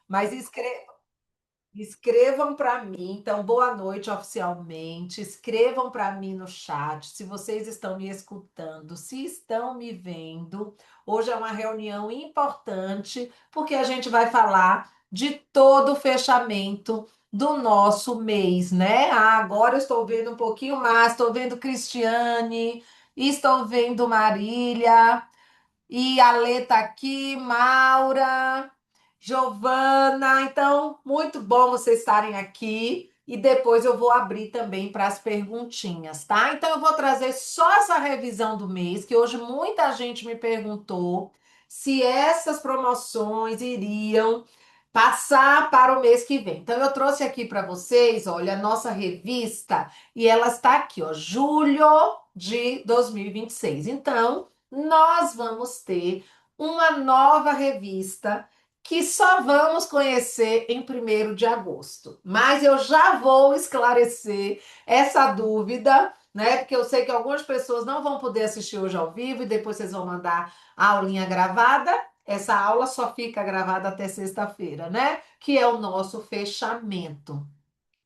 Mas escrevam para mim, então, boa noite oficialmente. Escrevam para mim no chat se vocês estão me escutando, se estão me vendo. Hoje é uma reunião importante, porque a gente vai falar de todo o fechamento do nosso mês, né? Ah, agora eu estou vendo um pouquinho mais, estou vendo Cristiane, estou vendo Marília. E a Lê tá aqui, Maura, Giovana. Então, muito bom vocês estarem aqui. E depois eu vou abrir também para as perguntinhas, tá? Então, eu vou trazer só essa revisão do mês, que hoje muita gente me perguntou se essas promoções iriam passar para o mês que vem. Então, eu trouxe aqui para vocês, olha, a nossa revista, e ela está aqui, ó, julho de 2026. Então, nós vamos ter uma nova revista que só vamos conhecer em 1º de agosto. Mas eu já vou esclarecer essa dúvida, né? Porque eu sei que algumas pessoas não vão poder assistir hoje ao vivo e depois vocês vão mandar a aulinha gravada. Essa aula só fica gravada até sexta-feira, né? Que é o nosso fechamento.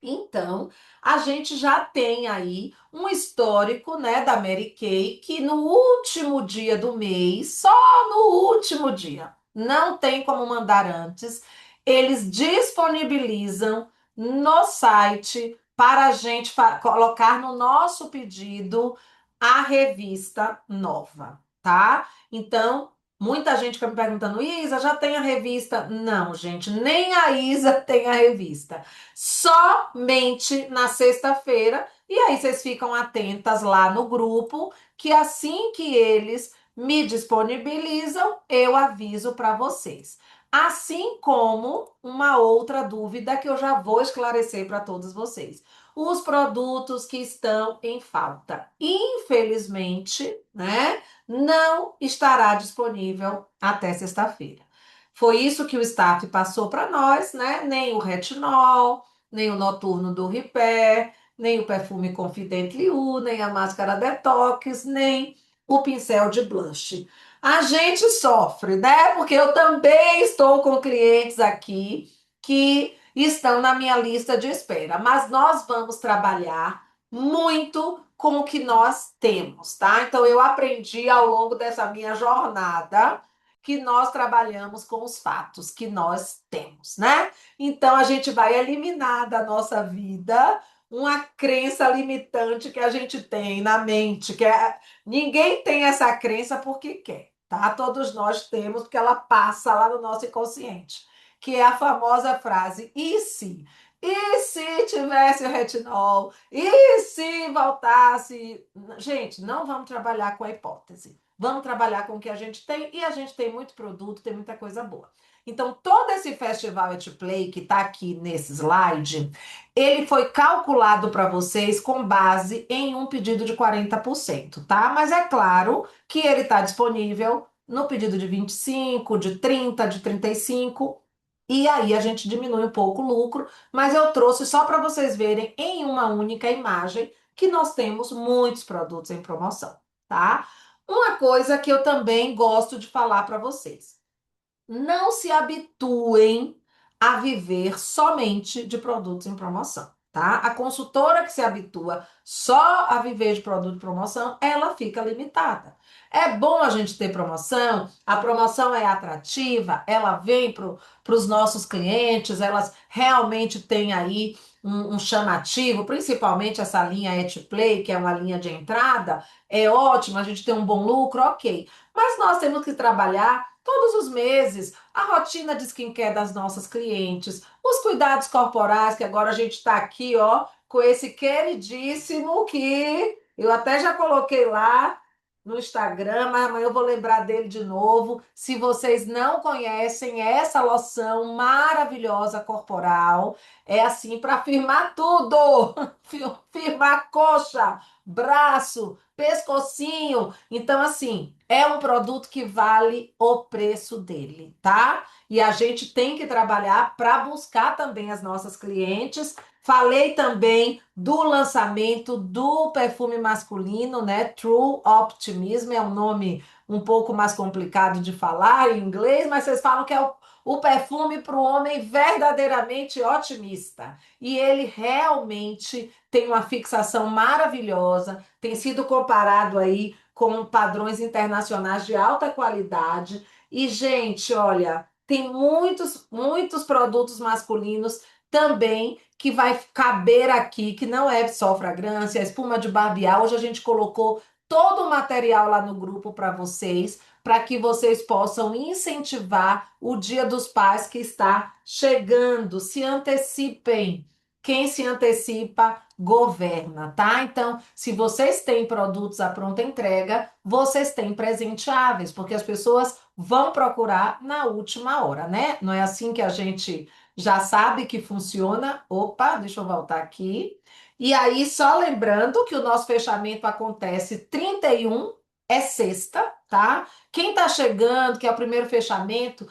Então, a gente já tem aí um histórico, né, da Mary Kay, que no último dia do mês, só no último dia, não tem como mandar antes, eles disponibilizam no site para a gente colocar no nosso pedido a revista nova, tá? Então, muita gente fica me perguntando, Isa, já tem a revista? Não, gente, nem a Isa tem a revista somente na sexta-feira. E aí vocês ficam atentas lá no grupo, que assim que eles me disponibilizam, eu aviso para vocês. Assim como uma outra dúvida que eu já vou esclarecer para todos vocês. Os produtos que estão em falta. Infelizmente, né, não estará disponível até sexta-feira. Foi isso que o staff passou para nós, né? Nem o retinol, nem o noturno do Repair, nem o perfume Confident Liu, nem a máscara Detox, nem o pincel de blush. A gente sofre, né? Porque eu também estou com clientes aqui que estão na minha lista de espera, mas nós vamos trabalhar muito com o que nós temos, tá? Então eu aprendi ao longo dessa minha jornada que nós trabalhamos com os fatos que nós temos, né? Então a gente vai eliminar da nossa vida uma crença limitante que a gente tem na mente, que é ninguém tem essa crença porque quer, tá? Todos nós temos, porque ela passa lá no nosso inconsciente, que é a famosa frase: e se? E se tivesse o retinol? E se voltasse? Gente, não vamos trabalhar com a hipótese. Vamos trabalhar com o que a gente tem e a gente tem muito produto, tem muita coisa boa. Então, todo esse festival at Play que está aqui nesse slide, ele foi calculado para vocês com base em um pedido de 40%, tá? Mas é claro que ele está disponível no pedido de 25, de 30, de 35, e aí a gente diminui um pouco o lucro, mas eu trouxe só para vocês verem em uma única imagem que nós temos muitos produtos em promoção, tá? Uma coisa que eu também gosto de falar para vocês. Não se habituem a viver somente de produtos em promoção, tá? A consultora que se habitua só a viver de produto de promoção, ela fica limitada. É bom a gente ter promoção, a promoção é atrativa, ela vem para os nossos clientes, elas realmente têm aí um chamativo, principalmente essa linha EtPlay, que é uma linha de entrada, é ótimo, a gente tem um bom lucro, ok. Mas nós temos que trabalhar todos os meses a rotina de skincare das nossas clientes, os cuidados corporais, que agora a gente está aqui, ó, com esse queridíssimo que eu até já coloquei lá no Instagram, mas amanhã eu vou lembrar dele de novo. Se vocês não conhecem essa loção maravilhosa corporal, é assim para firmar tudo, firmar coxa, braço, pescocinho. Então, assim, é um produto que vale o preço dele, tá? E a gente tem que trabalhar para buscar também as nossas clientes. Falei também do lançamento do perfume masculino, né? True Optimism é um nome um pouco mais complicado de falar em inglês, mas vocês falam que é o o perfume para o homem verdadeiramente otimista. E ele realmente tem uma fixação maravilhosa, tem sido comparado aí com padrões internacionais de alta qualidade. E, gente, olha, tem muitos produtos masculinos também que vai caber aqui, que não é só fragrância, é espuma de barbear. Hoje a gente colocou todo o material lá no grupo para vocês, para que vocês possam incentivar o Dia dos Pais que está chegando. Se antecipem. Quem se antecipa governa, tá? Então, se vocês têm produtos à pronta entrega, vocês têm presenteáveis, porque as pessoas vão procurar na última hora, né? Não é assim que a gente já sabe que funciona. Opa, deixa eu voltar aqui. E aí, só lembrando que o nosso fechamento acontece 31, é sexta, tá? Quem tá chegando, que é o primeiro fechamento,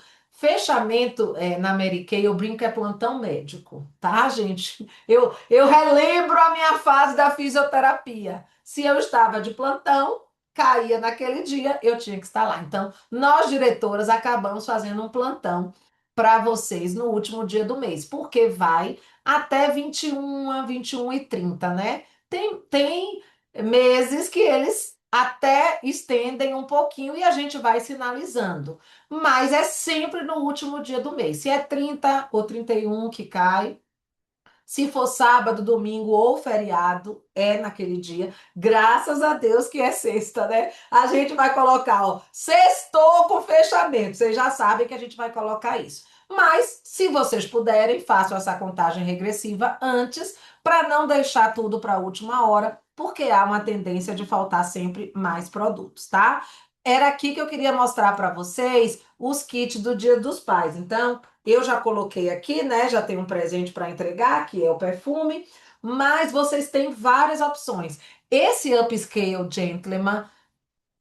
na Mary Kay, eu brinco que é plantão médico, tá, gente? Eu relembro a minha fase da fisioterapia. Se eu estava de plantão, caía naquele dia, eu tinha que estar lá. Então, nós, diretoras, acabamos fazendo um plantão para vocês no último dia do mês, porque vai até 21 e 30, né? Tem meses que eles até estendem um pouquinho e a gente vai sinalizando, mas é sempre no último dia do mês. Se é 30 ou 31 que cai, se for sábado, domingo ou feriado, é naquele dia. Graças a Deus que é sexta, né? A gente vai colocar, ó, sextou com fechamento. Vocês já sabem que a gente vai colocar isso. Mas, se vocês puderem, façam essa contagem regressiva antes, para não deixar tudo para a última hora, porque há uma tendência de faltar sempre mais produtos, tá? Era aqui que eu queria mostrar para vocês os kits do Dia dos Pais. Então, eu já coloquei aqui, né? Já tem um presente para entregar, que é o perfume, mas vocês têm várias opções. Esse Upscale Gentleman,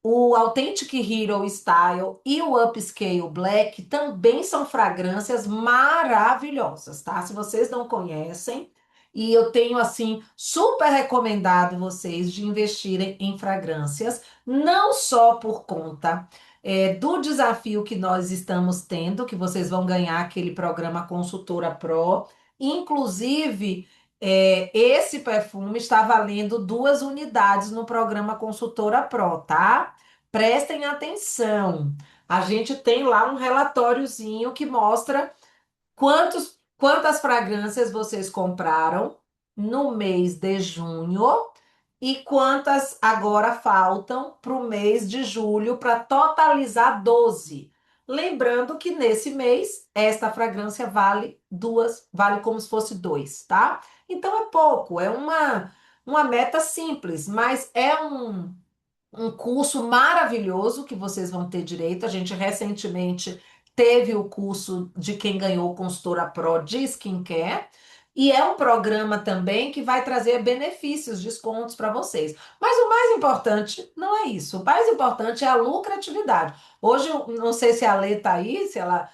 o Authentic Hero Style e o Upscale Black também são fragrâncias maravilhosas, tá? Se vocês não conhecem, e eu tenho assim super recomendado vocês de investirem em fragrâncias, não só por conta do desafio que nós estamos tendo, que vocês vão ganhar aquele programa Consultora Pro, inclusive. Esse perfume está valendo 2 unidades no programa Consultora Pro, tá? Prestem atenção. A gente tem lá um relatóriozinho que mostra quantas fragrâncias vocês compraram no mês de junho e quantas agora faltam para o mês de julho para totalizar 12. Lembrando que nesse mês, esta fragrância vale duas, vale como se fosse dois, tá? Então é pouco, é uma meta simples, mas é um curso maravilhoso que vocês vão ter direito. A gente recentemente teve o curso de quem ganhou Consultora Pro de Skincare. E é um programa também que vai trazer benefícios, descontos para vocês. Mas o mais importante não é isso. O mais importante é a lucratividade. Hoje, eu não sei se a Lê está aí, se ela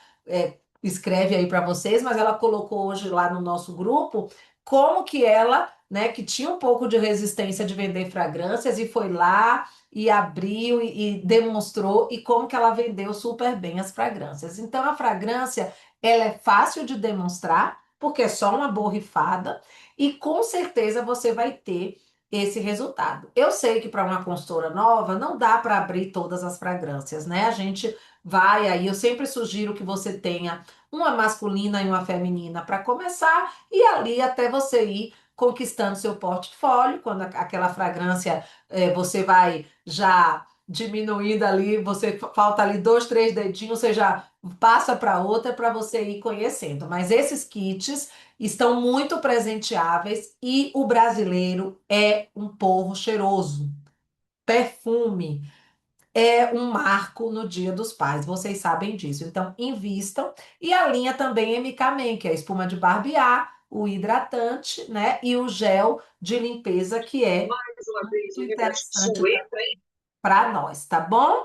escreve aí para vocês, mas ela colocou hoje lá no nosso grupo como que ela, né, que tinha um pouco de resistência de vender fragrâncias e foi lá e abriu e demonstrou e como que ela vendeu super bem as fragrâncias. Então, a fragrância, ela é fácil de demonstrar, porque é só uma borrifada, e com certeza você vai ter esse resultado. Eu sei que para uma consultora nova não dá para abrir todas as fragrâncias, né? A gente vai aí, eu sempre sugiro que você tenha uma masculina e uma feminina para começar, e ali até você ir conquistando seu portfólio, quando aquela fragrância você vai já diminuindo ali, você falta ali 2, 3 dedinhos, você já passa para outra para você ir conhecendo. Mas esses kits estão muito presenteáveis e o brasileiro é um povo cheiroso. Perfume é um marco no Dia dos Pais, vocês sabem disso. Então, invistam. E a linha também MK-Man, que é a espuma de barbear, o hidratante, né? E o gel de limpeza, que é Mais uma vez, muito o universo interessante sueta, hein? para nós, tá bom?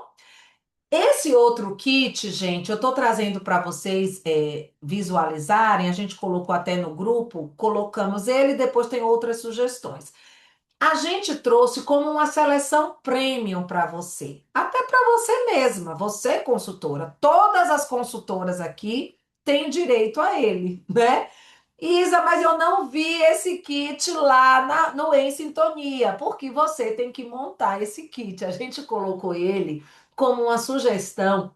Esse outro kit, gente, eu tô trazendo para vocês visualizarem. A gente colocou até no grupo, colocamos ele, depois tem outras sugestões. A gente trouxe como uma seleção premium para você, até para você mesma, você consultora. Todas as consultoras aqui tem direito a ele, né? Isa, mas eu não vi esse kit lá no Em Sintonia, porque você tem que montar esse kit. A gente colocou ele como uma sugestão,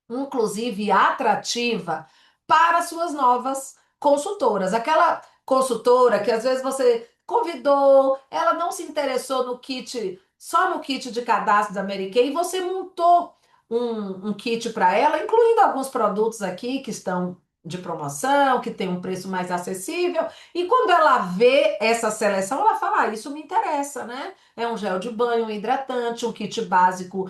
inclusive atrativa, para suas novas consultoras. Aquela consultora que às vezes você convidou, ela não se interessou no kit, só no kit de cadastro da Mary Kay, e você montou um kit para ela, incluindo alguns produtos aqui que estão de promoção, que tem um preço mais acessível, e quando ela vê essa seleção, ela fala: ah, isso me interessa, né? É um gel de banho, um hidratante, um kit básico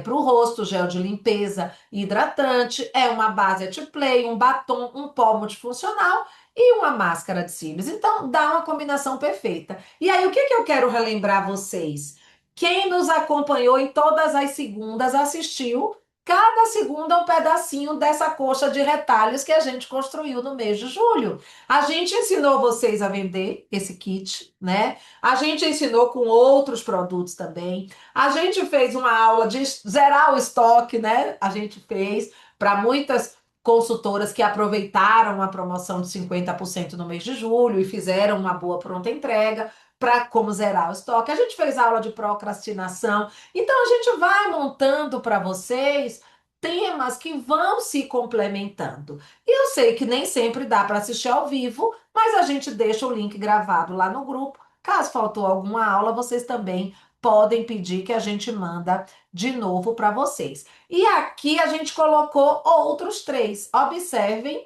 para o rosto, gel de limpeza, hidratante, é uma base anti-play, um batom, um pó multifuncional e uma máscara de cílios. Então, dá uma combinação perfeita. E aí, o que que eu quero relembrar vocês? Quem nos acompanhou em todas as segundas assistiu cada segunda um pedacinho dessa coxa de retalhos que a gente construiu no mês de julho. A gente ensinou vocês a vender esse kit, né? A gente ensinou com outros produtos também. A gente fez uma aula de zerar o estoque, né? A gente fez para muitas consultoras que aproveitaram a promoção de 50% no mês de julho e fizeram uma boa pronta entrega para como zerar o estoque. A gente fez aula de procrastinação. Então a gente vai montando para vocês temas que vão se complementando. E eu sei que nem sempre dá para assistir ao vivo, mas a gente deixa o link gravado lá no grupo. Caso faltou alguma aula, vocês também podem pedir que a gente manda de novo para vocês. E aqui a gente colocou outros três. Observem,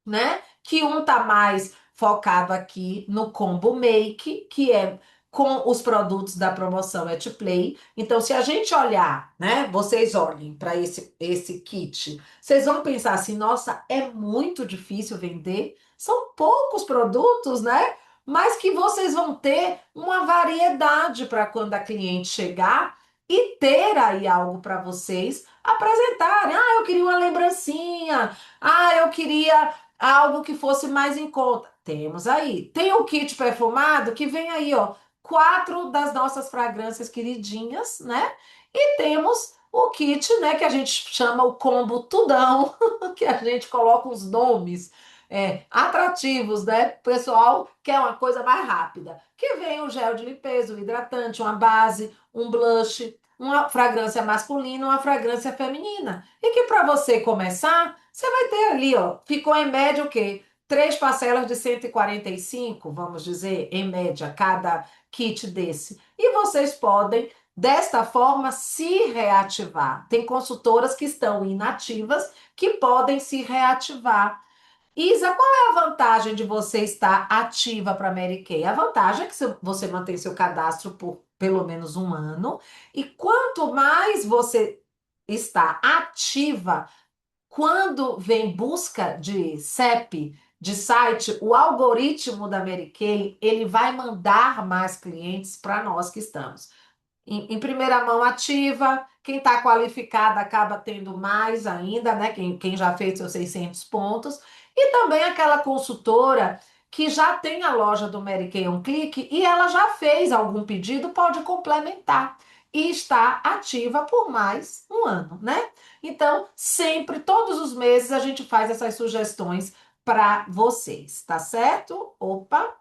né, que um tá mais focado aqui no combo make, que é com os produtos da promoção Etplay. Então, se a gente olhar, né, vocês olhem para esse kit, vocês vão pensar assim: nossa, é muito difícil vender, são poucos produtos, né? Mas que vocês vão ter uma variedade para quando a cliente chegar e ter aí algo para vocês apresentarem. Ah, eu queria uma lembrancinha. Ah, eu queria algo que fosse mais em conta. Temos aí. Tem o kit perfumado que vem aí, ó, quatro das nossas fragrâncias queridinhas, né? E temos o kit, né, que a gente chama o combo tudão, que a gente coloca os nomes atrativos, né? O pessoal quer uma coisa mais rápida. Que vem o gel de limpeza, o hidratante, uma base, um blush, uma fragrância masculina, uma fragrância feminina. E que para você começar, você vai ter ali, ó, ficou em média o quê? Três parcelas de 145, vamos dizer, em média, cada kit desse. E vocês podem, desta forma, se reativar. Tem consultoras que estão inativas que podem se reativar. Isa, qual é a vantagem de você estar ativa para a Mary Kay? A vantagem é que você mantém seu cadastro por pelo menos um ano, e quanto mais você está ativa, quando vem busca de CEP, de site, o algoritmo da Mary Kay, ele vai mandar mais clientes para nós que estamos em primeira mão ativa. Quem está qualificado acaba tendo mais ainda, né? Quem já fez seus 600 pontos. E também aquela consultora que já tem a loja do Mary Kay um clique e ela já fez algum pedido, pode complementar e está ativa por mais um ano, né? Então, sempre, todos os meses, a gente faz essas sugestões para vocês, tá certo? Opa!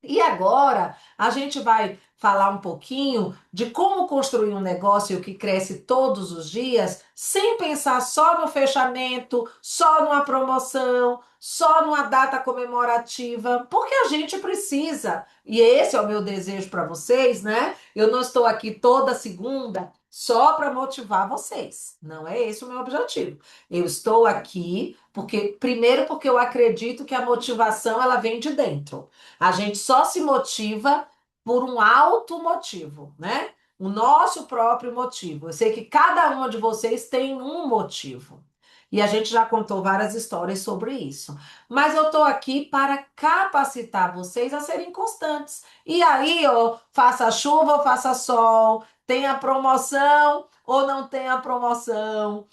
E agora a gente vai falar um pouquinho de como construir um negócio que cresce todos os dias, sem pensar só no fechamento, só numa promoção, só numa data comemorativa, porque a gente precisa, e esse é o meu desejo para vocês, né? Eu não estou aqui toda segunda só para motivar vocês, não é esse o meu objetivo. Eu estou aqui porque, primeiro, porque eu acredito que a motivação ela vem de dentro. A gente só se motiva por um alto motivo, né? O nosso próprio motivo. Eu sei que cada uma de vocês tem um motivo. E a gente já contou várias histórias sobre isso. Mas eu estou aqui para capacitar vocês a serem constantes. E aí, ó, faça chuva ou faça sol, tenha promoção ou não tenha promoção,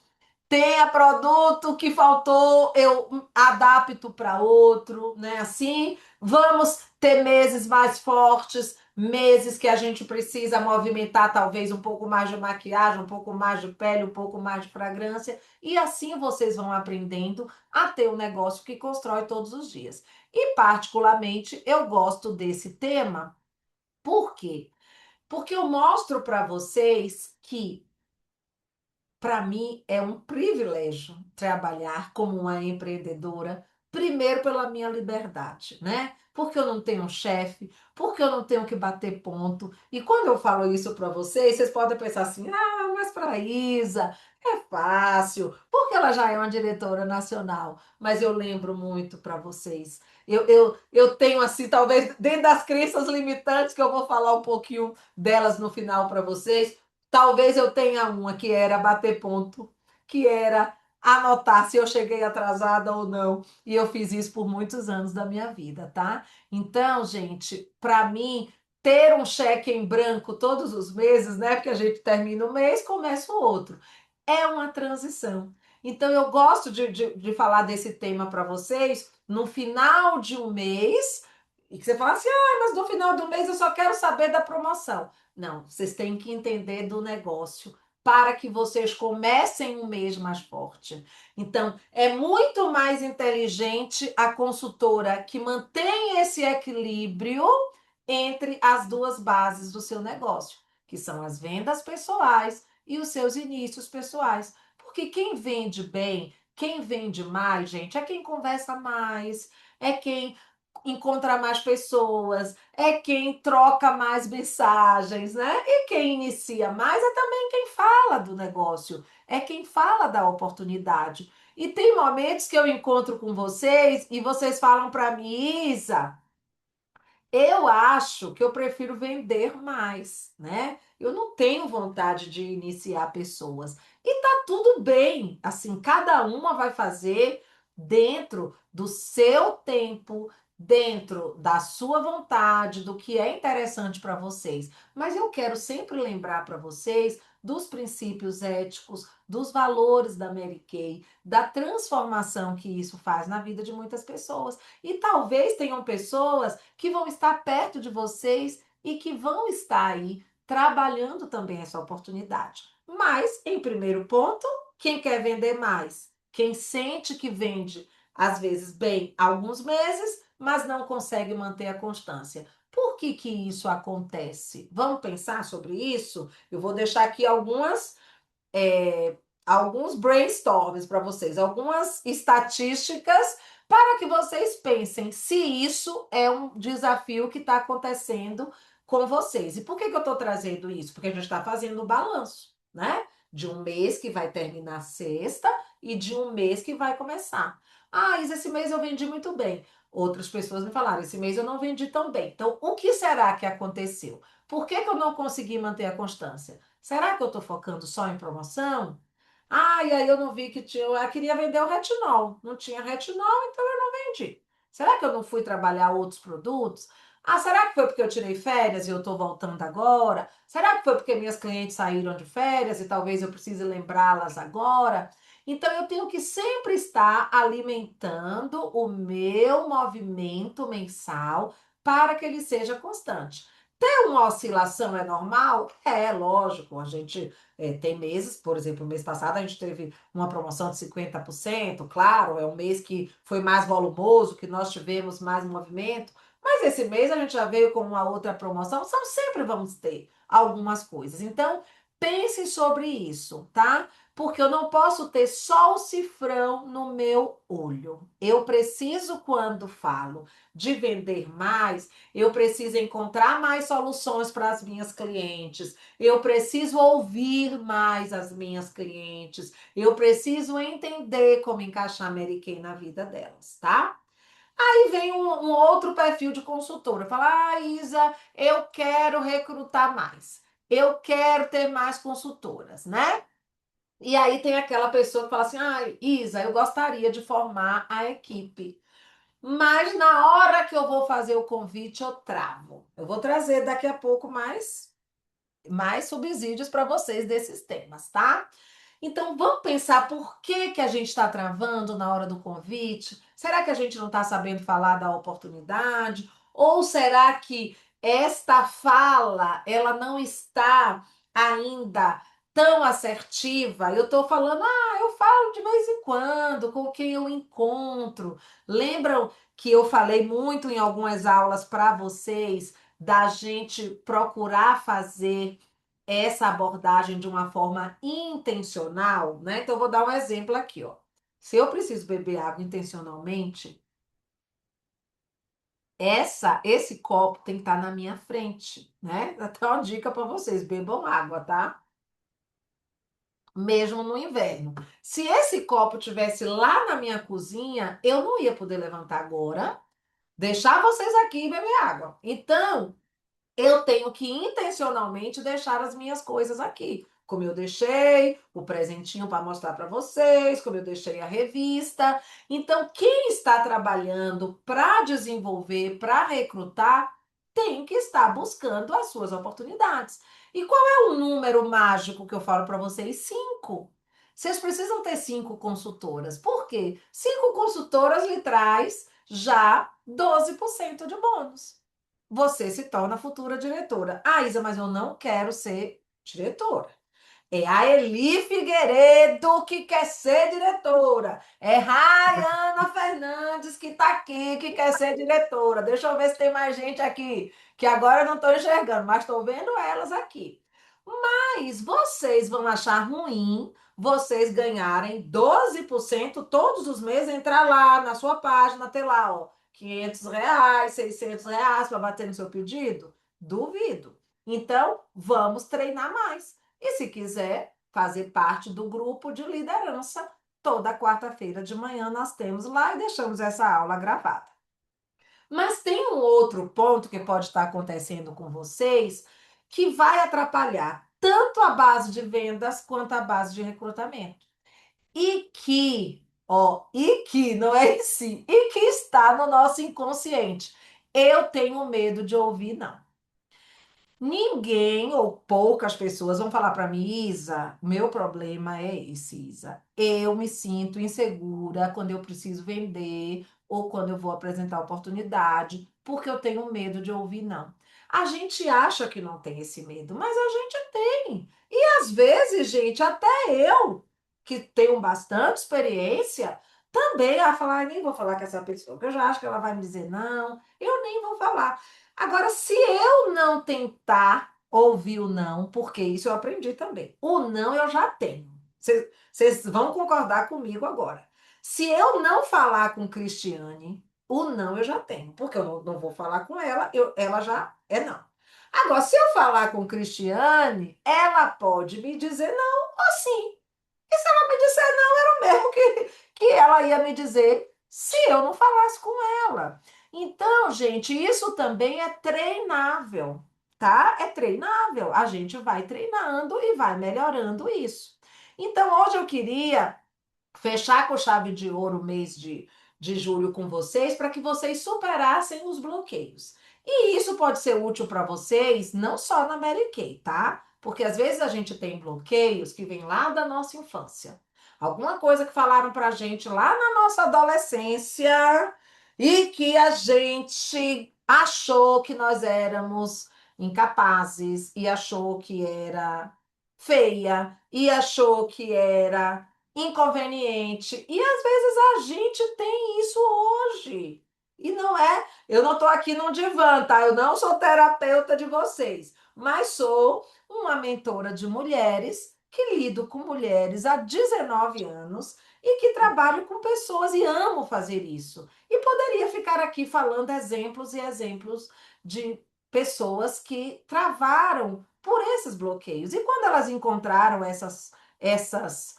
tenha produto que faltou, eu adapto para outro, né? Assim, vamos ter meses mais fortes, meses que a gente precisa movimentar talvez um pouco mais de maquiagem, um pouco mais de pele, um pouco mais de fragrância, e assim vocês vão aprendendo a ter um negócio que constrói todos os dias. E particularmente eu gosto desse tema, por quê? Porque eu mostro para vocês que para mim é um privilégio trabalhar como uma empreendedora, primeiro pela minha liberdade, né? Porque eu não tenho um chefe, porque eu não tenho que bater ponto. E quando eu falo isso para vocês, vocês podem pensar assim: ah, mas para Isa é fácil, porque ela já é uma diretora nacional. Mas eu lembro muito para vocês. Eu tenho, assim, talvez dentro das crenças limitantes, que eu vou falar um pouquinho delas no final para vocês. Talvez eu tenha uma que era bater ponto, que era anotar se eu cheguei atrasada ou não. E eu fiz isso por muitos anos da minha vida, tá? Então, gente, para mim, ter um cheque em branco todos os meses, né? Porque a gente termina o mês, começa o outro. É uma transição. Então, eu gosto de falar desse tema para vocês no final de um mês, e que você fala assim, ah, mas no final do mês eu só quero saber da promoção. Não, vocês têm que entender do negócio para que vocês comecem um mês mais forte. Então, é muito mais inteligente a consultora que mantém esse equilíbrio entre as duas bases do seu negócio, que são as vendas pessoais e os seus inícios pessoais. Porque quem vende bem, quem vende mais, gente, é quem conversa mais, é quem encontra mais pessoas, é quem troca mais mensagens, né? E quem inicia mais é também quem fala do negócio, é quem fala da oportunidade. E tem momentos que eu encontro com vocês e vocês falam para mim, Isa, eu acho que eu prefiro vender mais, né? Eu não tenho vontade de iniciar pessoas. E tá tudo bem. Assim, cada uma vai fazer dentro do seu tempo, dentro da sua vontade, do que é interessante para vocês. Mas eu quero sempre lembrar para vocês dos princípios éticos, dos valores da Mary Kay, da transformação que isso faz na vida de muitas pessoas. E talvez tenham pessoas que vão estar perto de vocês e que vão estar aí trabalhando também essa oportunidade. Mas, em primeiro ponto, quem quer vender mais? Quem sente que vende, às vezes, bem alguns meses, mas não consegue manter a constância. Por que que isso acontece? Vamos pensar sobre isso? Eu vou deixar aqui é, alguns brainstorms para vocês, algumas estatísticas para que vocês pensem se isso é um desafio que está acontecendo com vocês. E por que que eu estou trazendo isso? Porque a gente está fazendo o balanço, né? De um mês que vai terminar sexta e de um mês que vai começar. Ah, Isa, esse mês eu vendi muito bem. Outras pessoas me falaram, esse mês eu não vendi tão bem. Então, o que será que aconteceu? Por que que eu não consegui manter a constância? Será que eu estou focando só em promoção? Ah, e aí eu não vi que tinha. Eu queria vender o retinol. Não tinha retinol, então eu não vendi. Será que eu não fui trabalhar outros produtos? Ah, será que foi porque eu tirei férias e eu estou voltando agora? Será que foi porque minhas clientes saíram de férias e talvez eu precise lembrá-las agora? Então eu tenho que sempre estar alimentando o meu movimento mensal para que ele seja constante. Ter uma oscilação é normal? É, lógico. A gente tem meses, por exemplo, o mês passado a gente teve uma promoção de 50%, claro, é um mês que foi mais volumoso, que nós tivemos mais movimento, mas esse mês a gente já veio com uma outra promoção, são sempre vamos ter algumas coisas. Então, pense sobre isso, tá? Porque eu não posso ter só o cifrão no meu olho. Eu preciso, quando falo de vender mais, eu preciso encontrar mais soluções para as minhas clientes. Eu preciso ouvir mais as minhas clientes. Eu preciso entender como encaixar a Mary Kay na vida delas, tá? Aí vem um outro perfil de consultora. Fala, ah, Isa, eu quero recrutar mais. Eu quero ter mais consultoras, né? E aí tem aquela pessoa que fala assim, ah, Isa, eu gostaria de formar a equipe. Mas na hora que eu vou fazer o convite, eu travo. Eu vou trazer daqui a pouco mais subsídios para vocês desses temas, tá? Então vamos pensar por que que a gente está travando na hora do convite? Será que a gente não está sabendo falar da oportunidade? Ou será que esta fala, ela não está ainda tão assertiva. Eu estou falando, eu falo de vez em quando com quem eu encontro. Lembram que eu falei muito em algumas aulas para vocês da gente procurar fazer essa abordagem de uma forma intencional, né? Então, eu vou dar um exemplo aqui, ó. Se eu preciso beber água intencionalmente, esse copo tem que estar na minha frente, né? Até uma dica para vocês, bebam água, tá? Mesmo no inverno. Se esse copo tivesse lá na minha cozinha, eu não ia poder levantar agora, deixar vocês aqui e beber água. Então, eu tenho que intencionalmente deixar as minhas coisas aqui. Como eu deixei o presentinho para mostrar para vocês, como eu deixei a revista. Então, quem está trabalhando para desenvolver, para recrutar, tem que estar buscando as suas oportunidades. E qual é o número mágico que eu falo para vocês? 5. Vocês precisam ter 5 consultoras. Por quê? 5 consultoras lhe traz já 12% de bônus. Você se torna futura diretora. Ah, Isa, mas eu não quero ser diretora. É a Eli Figueiredo que quer ser diretora. É Rayana Fernandes que está aqui, que quer ser diretora. Deixa eu ver se tem mais gente aqui, que agora eu não estou enxergando, mas estou vendo elas aqui. Mas vocês vão achar ruim vocês ganharem 12% todos os meses, entrar lá na sua página, ter lá, ó, R$ 500, R$ 600 para bater no seu pedido? Duvido. Então, vamos treinar mais. E se quiser fazer parte do grupo de liderança, toda quarta-feira de manhã nós temos lá e deixamos essa aula gravada. Mas tem um outro ponto que pode estar acontecendo com vocês que vai atrapalhar tanto a base de vendas quanto a base de recrutamento. E que não é em si, e que está no nosso inconsciente. Eu tenho medo de ouvir não. Ninguém ou poucas pessoas vão falar para mim, Isa, meu problema é esse, Isa. Eu me sinto insegura quando eu preciso vender ou quando eu vou apresentar oportunidade, porque eu tenho medo de ouvir não. A gente acha que não tem esse medo, mas a gente tem. E às vezes, gente, até eu, que tenho bastante experiência, também a falar, nem vou falar com essa pessoa, porque eu já acho que ela vai me dizer não, eu nem vou falar. Agora, se eu não tentar ouvir o não, porque isso eu aprendi também. O não eu já tenho. Vocês vão concordar comigo agora. Se eu não falar com Cristiane, o não eu já tenho, porque eu não vou falar com ela, ela já é não. Agora, se eu falar com Cristiane, ela pode me dizer não ou sim. E se ela me disser não, era o mesmo que ela ia me dizer se eu não falasse com ela. Então, gente, isso também é treinável, tá? É treinável. A gente vai treinando e vai melhorando isso. Então, hoje eu queria fechar com chave de ouro o mês de julho com vocês para que vocês superassem os bloqueios. E isso pode ser útil para vocês não só na Mary Kay, tá? Porque às vezes a gente tem bloqueios que vêm lá da nossa infância. Alguma coisa que falaram para a gente lá na nossa adolescência e que a gente achou que nós éramos incapazes e achou que era feia e achou que era inconveniente. E às vezes a gente tem isso hoje. E não é, eu não estou aqui num divã, tá? Eu não sou terapeuta de vocês, mas sou uma mentora de mulheres que lido com mulheres há 19 anos e que trabalho com pessoas e amo fazer isso. E poderia ficar aqui falando exemplos e exemplos de pessoas que travaram por esses bloqueios. E quando elas encontraram essas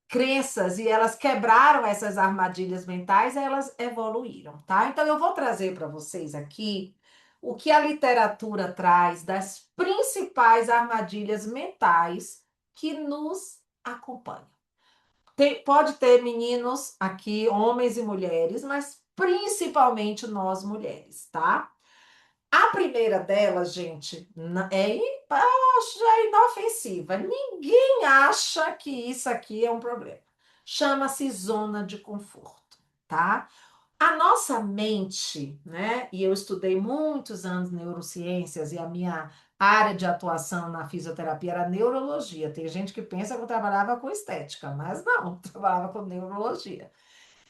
crenças e elas quebraram essas armadilhas mentais, elas evoluíram, tá? Então eu vou trazer para vocês aqui o que a literatura traz das principais armadilhas mentais que nos acompanham. Pode ter meninos aqui, homens e mulheres, mas principalmente nós mulheres, tá? A primeira delas, gente, é inofensiva. Ninguém acha que isso aqui é um problema. Chama-se zona de conforto, tá? A nossa mente, né? E eu estudei muitos anos neurociências e a minha área de atuação na fisioterapia era neurologia. Tem gente que pensa que eu trabalhava com estética, mas não, eu trabalhava com neurologia.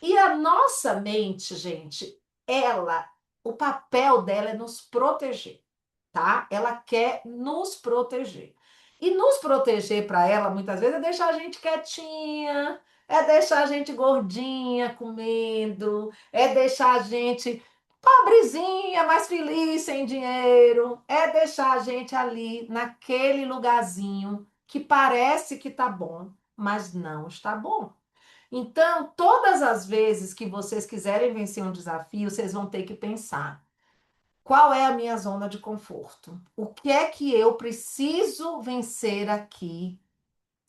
E a nossa mente, gente, ela, o papel dela é nos proteger, tá? Ela quer nos proteger. E nos proteger para ela, muitas vezes, é deixar a gente quietinha, é deixar a gente gordinha, comendo, é deixar a gente pobrezinha, mas feliz, sem dinheiro, é deixar a gente ali, naquele lugarzinho que parece que tá bom, mas não está bom. Então, todas as vezes que vocês quiserem vencer um desafio, vocês vão ter que pensar: qual é a minha zona de conforto? O que é que eu preciso vencer aqui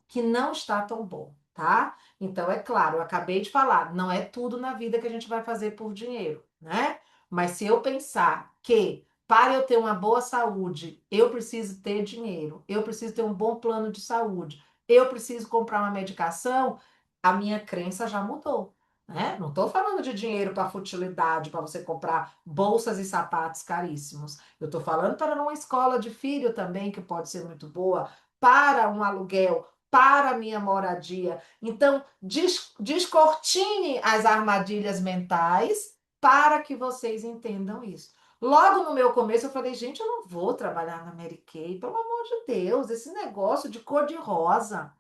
que não está tão bom, tá? Então, é claro, eu acabei de falar, não é tudo na vida que a gente vai fazer por dinheiro, né? Mas se eu pensar que para eu ter uma boa saúde, eu preciso ter dinheiro, eu preciso ter um bom plano de saúde, eu preciso comprar uma medicação, a minha crença já mudou. Né? Não estou falando de dinheiro para futilidade, para você comprar bolsas e sapatos caríssimos. Eu estou falando para uma escola de filho também, que pode ser muito boa, para um aluguel, para a minha moradia. Então, descortine as armadilhas mentais para que vocês entendam isso. Logo no meu começo, eu falei, gente, eu não vou trabalhar na Mary Kay, pelo amor de Deus, esse negócio de cor de rosa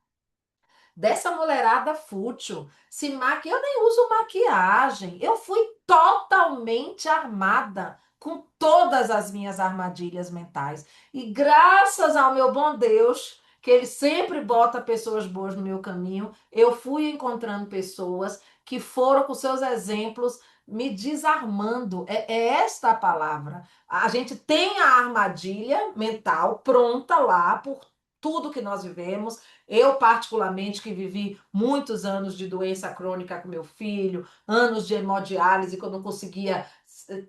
dessa mulherada fútil. Se maquia, eu nem uso maquiagem. Eu fui totalmente armada com todas as minhas armadilhas mentais. E graças ao meu bom Deus, que ele sempre bota pessoas boas no meu caminho, eu fui encontrando pessoas que foram com seus exemplos me desarmando. É esta a palavra. A gente tem a armadilha mental pronta lá por tudo que nós vivemos. Eu, particularmente, que vivi muitos anos de doença crônica com meu filho, anos de hemodiálise, que eu não conseguia,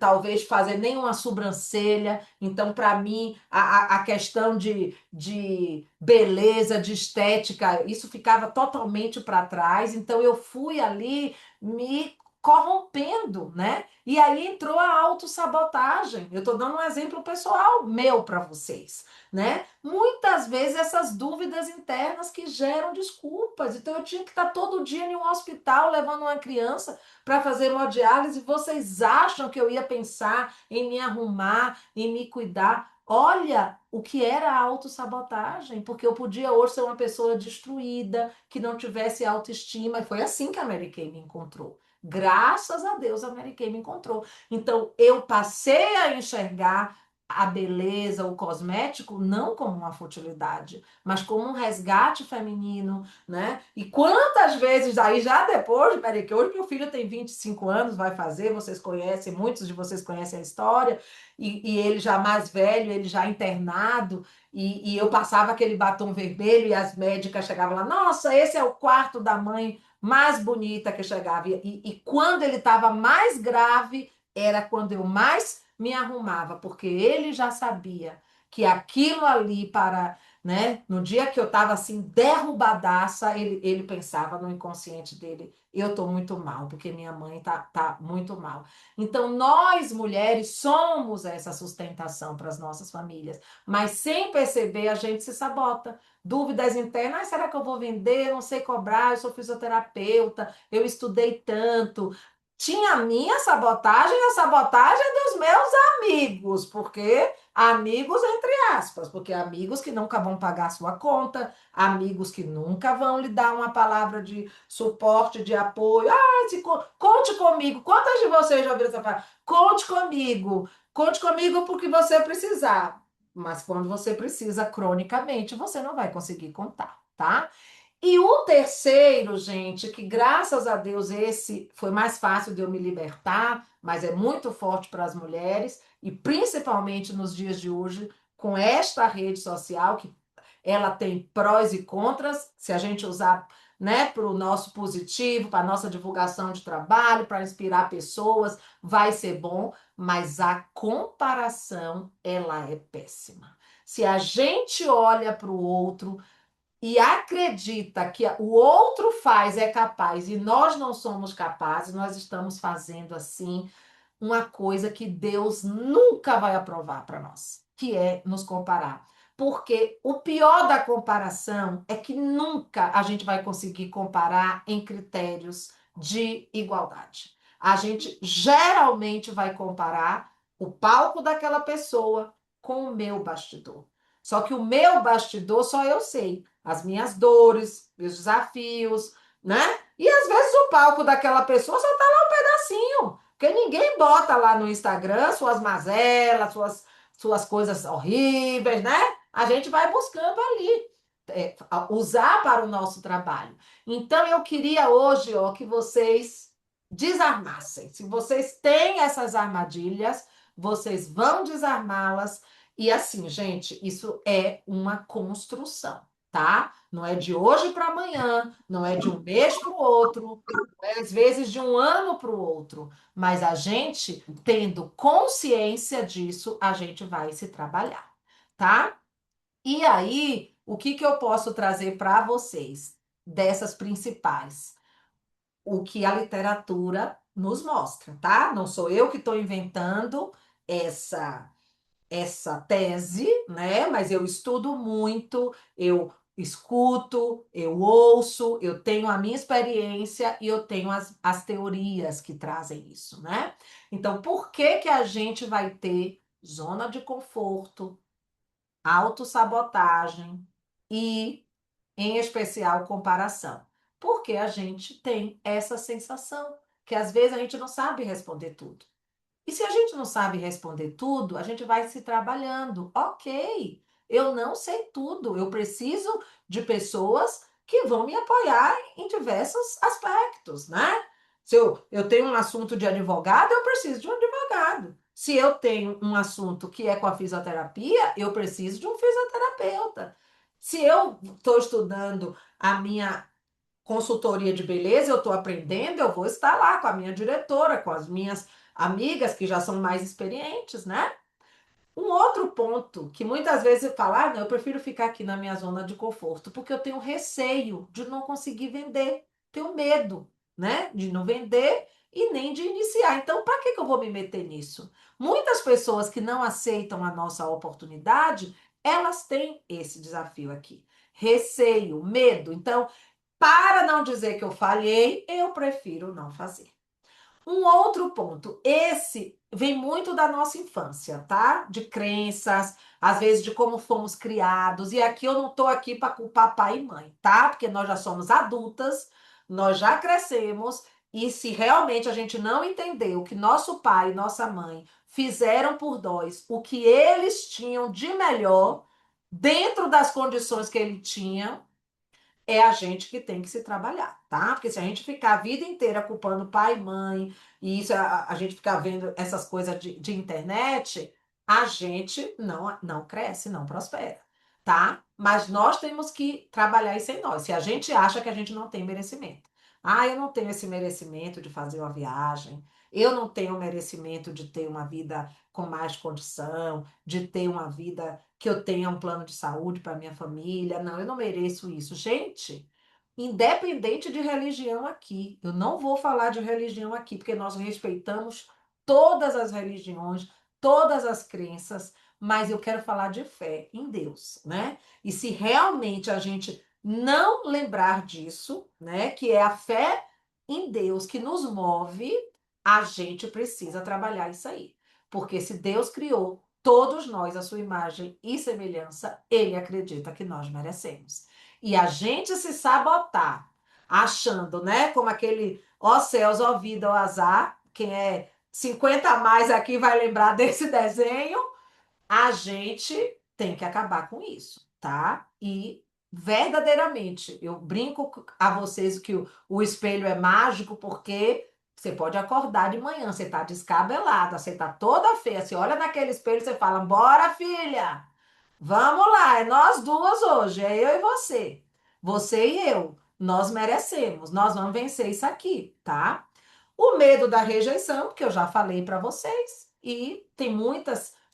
talvez, fazer nenhuma sobrancelha. Então, para mim, a questão de beleza, de estética, isso ficava totalmente para trás. Então, eu fui ali me corrompendo, né? E aí entrou a autossabotagem. Eu estou dando um exemplo pessoal meu para vocês, né? Muitas vezes essas dúvidas internas que geram desculpas. Então eu tinha que estar todo dia em um hospital levando uma criança para fazer hemodiálise. Vocês acham que eu ia pensar em me arrumar, em me cuidar? Olha o que era a autossabotagem, porque eu podia hoje ser uma pessoa destruída, que não tivesse autoestima. E foi assim que a Mary Kay me encontrou. Graças a Deus a Mary Kay me encontrou. Então eu passei a enxergar a beleza, o cosmético, não como uma futilidade, mas como um resgate feminino, né? E quantas vezes aí, já depois, peraí, que hoje meu filho tem 25 anos, vai fazer, vocês conhecem, muitos de vocês conhecem a história, e ele já mais velho, ele já internado, e eu passava aquele batom vermelho e as médicas chegavam lá, nossa, esse é o quarto da mãe mais bonita que chegava. E quando ele estava mais grave, era quando eu mais me arrumava, porque ele já sabia que aquilo ali para, né, no dia que eu estava assim derrubadaça, ele pensava no inconsciente dele, eu tô muito mal, porque minha mãe tá muito mal. Então nós mulheres somos essa sustentação para as nossas famílias, mas sem perceber a gente se sabota. Dúvidas internas, ah, será que eu vou vender? Eu não sei cobrar, eu sou fisioterapeuta, eu estudei tanto, tinha a minha sabotagem e a sabotagem dos meus amigos, porque amigos entre aspas, porque amigos que nunca vão pagar sua conta, amigos que nunca vão lhe dar uma palavra de suporte, de apoio. Ah, conte comigo. Quantas de vocês já ouviram essa palavra? Conte comigo porque você precisar. Mas quando você precisa cronicamente, você não vai conseguir contar, tá? E o terceiro, gente, que graças a Deus esse foi mais fácil de eu me libertar, mas é muito forte para as mulheres, e principalmente nos dias de hoje, com esta rede social, que ela tem prós e contras, se a gente usar, né, para o nosso positivo, para a nossa divulgação de trabalho, para inspirar pessoas, vai ser bom, mas a comparação, ela é péssima. Se a gente olha para o outro, e acredita que o outro faz, é capaz, e nós não somos capazes, nós estamos fazendo assim uma coisa que Deus nunca vai aprovar para nós, que é nos comparar. Porque o pior da comparação é que nunca a gente vai conseguir comparar em critérios de igualdade. A gente geralmente vai comparar o palco daquela pessoa com o meu bastidor. Só que o meu bastidor só eu sei, as minhas dores, meus desafios, né? E às vezes o palco daquela pessoa só tá lá um pedacinho. Porque ninguém bota lá no Instagram suas mazelas, suas coisas horríveis, né? A gente vai buscando ali, usar para o nosso trabalho. Então, eu queria hoje, ó, que vocês desarmassem. Se vocês têm essas armadilhas, vocês vão desarmá-las. E assim, gente, isso é uma construção, tá? Não é de hoje para amanhã, não é de um mês para o outro, não é às vezes de um ano para o outro. Mas a gente, tendo consciência disso, a gente vai se trabalhar, tá? E aí, o que que eu posso trazer para vocês dessas principais? O que a literatura nos mostra, tá? Não sou eu que estou inventando essa tese, né? Mas eu estudo muito, eu escuto, eu ouço, eu tenho a minha experiência e eu tenho as teorias que trazem isso, né? Então, por que que a gente vai ter zona de conforto, autossabotagem e, em especial, comparação? Porque a gente tem essa sensação que às vezes a gente não sabe responder tudo. E se a gente não sabe responder tudo, a gente vai se trabalhando. Ok, eu não sei tudo, eu preciso de pessoas que vão me apoiar em diversos aspectos, né? Se eu tenho um assunto de advogado, eu preciso de um advogado. Se eu tenho um assunto que é com a fisioterapia, eu preciso de um fisioterapeuta. Se eu estou estudando a minha consultoria de beleza, eu estou aprendendo, eu vou estar lá com a minha diretora, com as minhas amigas que já são mais experientes, né? Um outro ponto que muitas vezes eu falo, não, eu prefiro ficar aqui na minha zona de conforto, porque eu tenho receio de não conseguir vender, tenho medo, né, de não vender e nem de iniciar. Então, para que que eu vou me meter nisso? Muitas pessoas que não aceitam a nossa oportunidade, elas têm esse desafio aqui. Receio, medo. Então, para não dizer que eu falhei, eu prefiro não fazer. Um outro ponto, esse vem muito da nossa infância, tá? De crenças, às vezes de como fomos criados. E aqui eu não estou aqui para culpar pai e mãe, tá? Porque nós já somos adultas, nós já crescemos e se realmente a gente não entender o que nosso pai e nossa mãe fizeram por nós, o que eles tinham de melhor dentro das condições que ele tinha, é a gente que tem que se trabalhar, tá? Porque se a gente ficar a vida inteira culpando pai e mãe, e isso a gente ficar vendo essas coisas de internet, a gente não cresce, não prospera, tá? Mas nós temos que trabalhar isso em nós. Se a gente acha que a gente não tem merecimento. Eu não tenho esse merecimento de fazer uma viagem, eu não tenho o merecimento de ter uma vida com mais condição, de ter uma vida que eu tenha um plano de saúde para minha família. Não, eu não mereço isso. Gente, independente de religião aqui, eu não vou falar de religião aqui, porque nós respeitamos todas as religiões, todas as crenças, mas eu quero falar de fé em Deus, né? E se realmente a gente não lembrar disso, né, que é a fé em Deus que nos move, a gente precisa trabalhar isso aí. Porque se Deus criou todos nós a sua imagem e semelhança, ele acredita que nós merecemos. E a gente se sabotar, achando, né, como aquele ó céus, ó vida, ó azar, quem é 50 a mais aqui vai lembrar desse desenho, a gente tem que acabar com isso, tá? E verdadeiramente, eu brinco a vocês que o espelho é mágico porque você pode acordar de manhã, você tá descabelada, você tá toda feia, você olha naquele espelho e você fala, bora filha, vamos lá, é nós duas hoje, é eu e você. Você e eu, nós merecemos, nós vamos vencer isso aqui, tá? O medo da rejeição, que eu já falei para vocês, e tem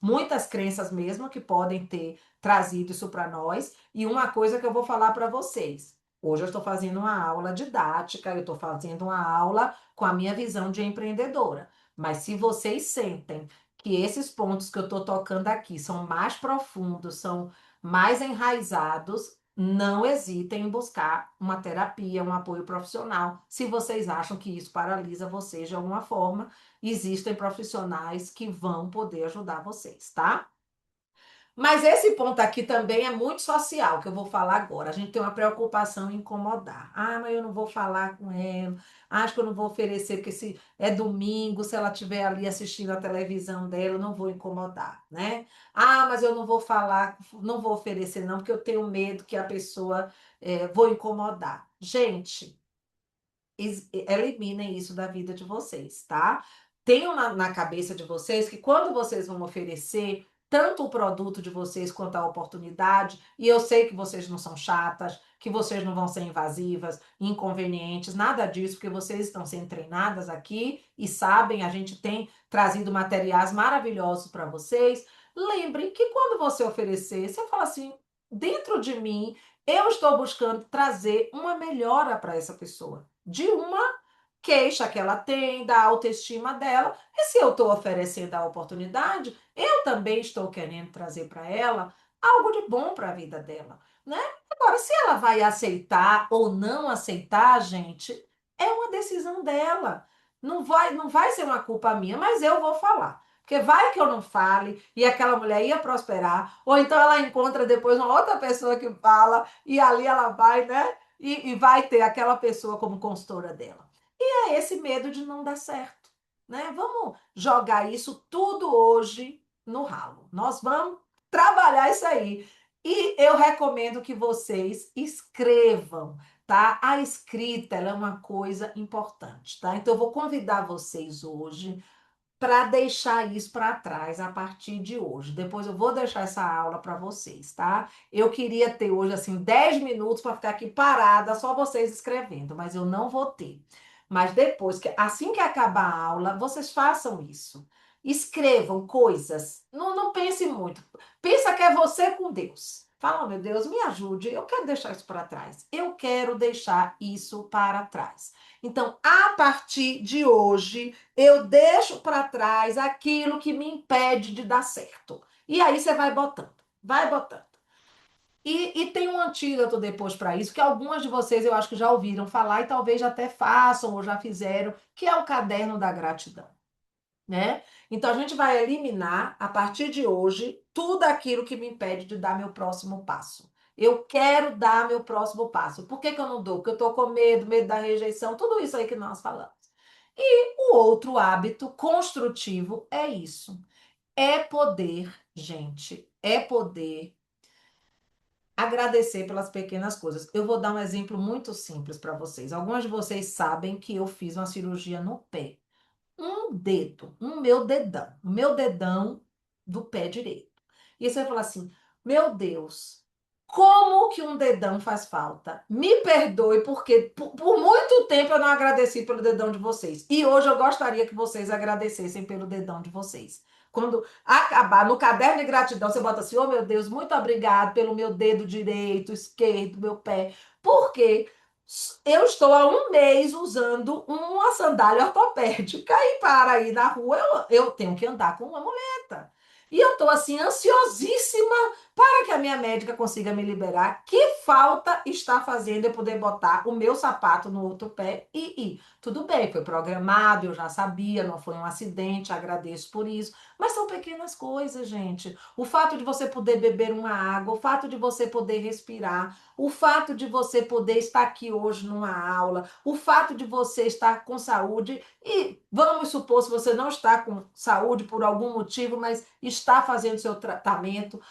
muitas crenças mesmo que podem ter trazido isso para nós. E uma coisa que eu vou falar para vocês. Hoje eu estou fazendo uma aula didática, eu estou fazendo uma aula com a minha visão de empreendedora. Mas se vocês sentem que esses pontos que eu estou tocando aqui são mais profundos, são mais enraizados, não hesitem em buscar uma terapia, um apoio profissional, se vocês acham que isso paralisa vocês de alguma forma. Existem profissionais que vão poder ajudar vocês, tá? Mas esse ponto aqui também é muito social, que eu vou falar agora. A gente tem uma preocupação em incomodar. Ah, mas eu não vou falar com ela. Acho que eu não vou oferecer, porque se é domingo, se ela estiver ali assistindo a televisão dela, eu não vou incomodar, né? Ah, mas eu não vou falar, não vou oferecer, não, porque eu tenho medo que a pessoa vou incomodar. Gente, eliminem isso da vida de vocês, tá? Tenham na cabeça de vocês que quando vocês vão oferecer tanto o produto de vocês quanto a oportunidade, e eu sei que vocês não são chatas, que vocês não vão ser invasivas, inconvenientes, nada disso, porque vocês estão sendo treinadas aqui e sabem, a gente tem trazido materiais maravilhosos para vocês. Lembrem que quando você oferecer, você fala assim, dentro de mim, eu estou buscando trazer uma melhora para essa pessoa de uma queixa que ela tem, da autoestima dela. E se eu estou oferecendo a oportunidade, eu também estou querendo trazer para ela algo de bom para a vida dela, né? Agora, se ela vai aceitar ou não aceitar, gente, é uma decisão dela. Não vai ser uma culpa minha, mas eu vou falar. Porque vai que eu não fale e aquela mulher ia prosperar, ou então ela encontra depois uma outra pessoa que fala e ali ela vai, né? E vai ter aquela pessoa como consultora dela. E é esse medo de não dar certo, né? Vamos jogar isso tudo hoje no ralo. Nós vamos trabalhar isso aí. E eu recomendo que vocês escrevam, tá? A escrita, ela é uma coisa importante, tá? Então eu vou convidar vocês hoje para deixar isso para trás a partir de hoje. Depois eu vou deixar essa aula para vocês, tá? Eu queria ter hoje, assim, 10 minutos para ficar aqui parada, só vocês escrevendo, mas eu não vou ter. Mas depois, assim que acabar a aula, vocês façam isso. Escrevam coisas. Não pense muito. Pensa que é você com Deus. Fala, oh, meu Deus, me ajude. Eu quero deixar isso para trás. Eu quero deixar isso para trás. Então, a partir de hoje, eu deixo para trás aquilo que me impede de dar certo. E aí você vai botando, vai botando. E tem um antídoto depois para isso, que algumas de vocês eu acho que já ouviram falar e talvez já até façam ou já fizeram, que é o caderno da gratidão, né? Então a gente vai eliminar a partir de hoje tudo aquilo que me impede de dar meu próximo passo. Eu quero dar meu próximo passo. Por que que eu não dou? Porque eu estou com medo, medo da rejeição, tudo isso aí que nós falamos. O outro hábito construtivo é isso. É poder, gente, é poder agradecer pelas pequenas coisas. Eu vou dar um exemplo muito simples para vocês. Alguns de vocês sabem que eu fiz uma cirurgia no pé. Um dedo, o meu dedão do pé direito. E você vai falar assim: meu Deus, como que um dedão faz falta? Me perdoe, porque por muito tempo eu não agradeci pelo dedão de vocês. E hoje eu gostaria que vocês agradecessem pelo dedão de vocês. Quando acabar no caderno de gratidão, você bota assim: oh meu Deus, muito obrigado pelo meu dedo direito, esquerdo, meu pé. Porque eu estou há um mês usando uma sandália ortopédica e para ir na rua eu tenho que andar com uma muleta. E eu estou assim ansiosíssima para que a minha médica consiga me liberar. Que falta está fazendo eu poder botar o meu sapato no outro pé e ir? Tudo bem, foi programado, eu já sabia, não foi um acidente, agradeço por isso. Mas são pequenas coisas, gente. O fato de você poder beber uma água, o fato de você poder respirar, o fato de você poder estar aqui hoje numa aula, o fato de você estar com saúde, e vamos supor, se você não está com saúde por algum motivo, mas está fazendo seu tratamento,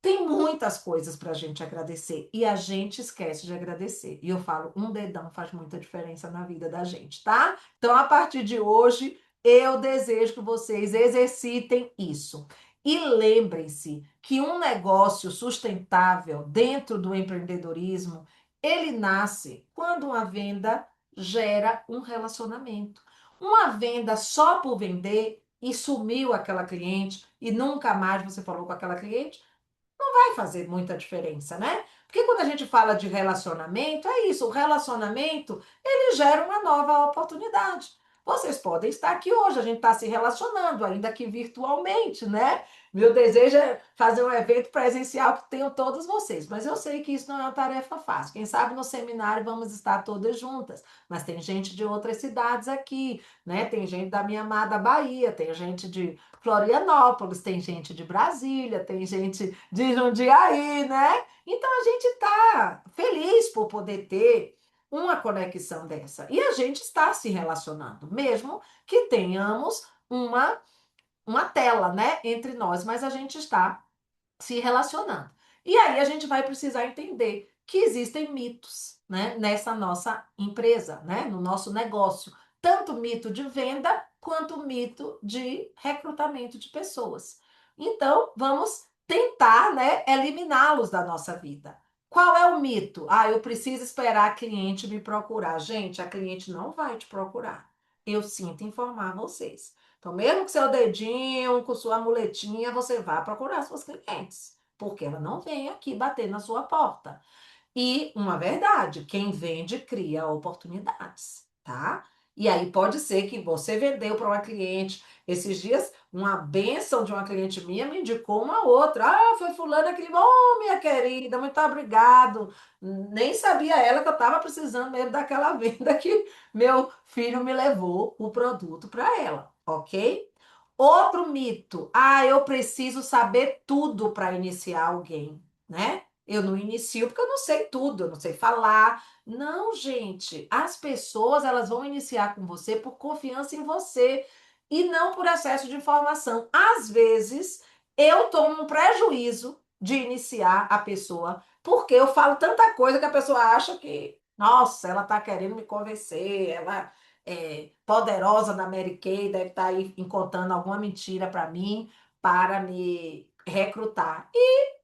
tem muitas coisas para a gente agradecer e a gente esquece de agradecer. E eu falo, um dedão faz muita diferença na vida da gente, tá? Então, a partir de hoje, eu desejo que vocês exercitem isso. E lembrem-se que um negócio sustentável dentro do empreendedorismo, ele nasce quando uma venda gera um relacionamento. Uma venda só por vender e sumiu aquela cliente e nunca mais você falou com aquela cliente, vai fazer muita diferença, né? Porque quando a gente fala de relacionamento, é isso, o relacionamento, ele gera uma nova oportunidade. Vocês podem estar aqui hoje, a gente está se relacionando, ainda que virtualmente, né? Meu desejo é fazer um evento presencial que tenham todos vocês, mas eu sei que isso não é uma tarefa fácil. Quem sabe no seminário vamos estar todas juntas, mas tem gente de outras cidades aqui, né? Tem gente da minha amada Bahia, tem gente de Florianópolis, tem gente de Brasília, tem gente de Jundiaí, né? Então a gente está feliz por poder ter uma conexão dessa. E a gente está se relacionando, mesmo que tenhamos uma tela, né, entre nós, mas a gente está se relacionando. E aí a gente vai precisar entender que existem mitos, né, nessa nossa empresa, né, no nosso negócio, tanto mito de venda quanto mito de recrutamento de pessoas. Então, vamos tentar, né, eliminá-los da nossa vida. Qual é o mito? Ah, eu preciso esperar a cliente me procurar. Gente, a cliente não vai te procurar. Eu sinto informar vocês. Então, mesmo com seu dedinho, com sua muletinha, você vai procurar suas clientes, porque ela não vem aqui bater na sua porta. E uma verdade, quem vende cria oportunidades, tá? E aí pode ser que você vendeu para uma cliente. Esses dias, uma bênção de uma cliente minha me indicou uma outra. Ah, foi fulana que... Oh, minha querida, muito obrigado. Nem sabia ela que eu estava precisando mesmo daquela venda que meu filho me levou o produto para ela, ok? Outro mito. Ah, eu preciso saber tudo para iniciar alguém, né? Eu não inicio porque eu não sei tudo, eu não sei falar. Não, gente, as pessoas elas vão iniciar com você por confiança em você e não por excesso de informação. Às vezes, eu tomo um prejuízo de iniciar a pessoa porque eu falo tanta coisa que a pessoa acha que, nossa, ela está querendo me convencer, ela é poderosa da Mary Kay, deve estar aí contando alguma mentira para mim para me recrutar.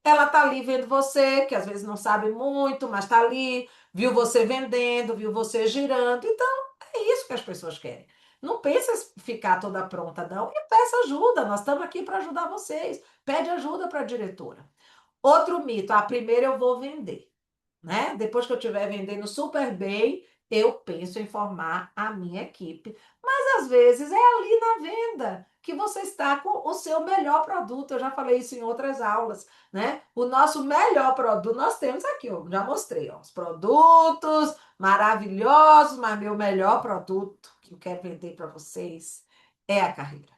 Ela tá ali vendo você, que às vezes não sabe muito, mas tá ali, viu você vendendo, viu você girando. Então, é isso que as pessoas querem. Não pensa em ficar toda pronta, não. E peça ajuda. Nós estamos aqui para ajudar vocês. Pede ajuda para a diretora. Outro mito: ah, primeiro eu vou vender, né? Depois que eu estiver vendendo super bem, eu penso em formar a minha equipe. Mas às vezes é ali na venda que você está com o seu melhor produto. Eu já falei isso em outras aulas, né? O nosso melhor produto, nós temos aqui, ó, já mostrei, ó, os produtos maravilhosos, mas meu melhor produto que eu quero vender para vocês é a carreira.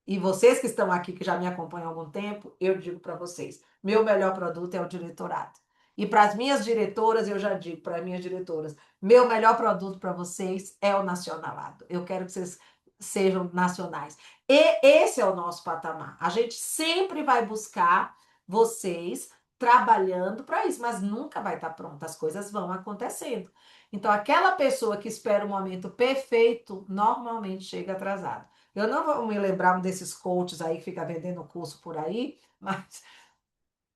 E vocês que estão aqui, que já me acompanham há algum tempo, eu digo para vocês, meu melhor produto é o diretorado. E para as minhas diretoras, eu já digo para as minhas diretoras, meu melhor produto para vocês é o nacionalado. Eu quero que vocês sejam nacionais. E esse é o nosso patamar. A gente sempre vai buscar vocês trabalhando para isso, mas nunca vai estar pronto. As coisas vão acontecendo. Então, aquela pessoa que espera o momento perfeito, normalmente chega atrasado. Eu não vou me lembrar um desses coaches aí que fica vendendo curso por aí, mas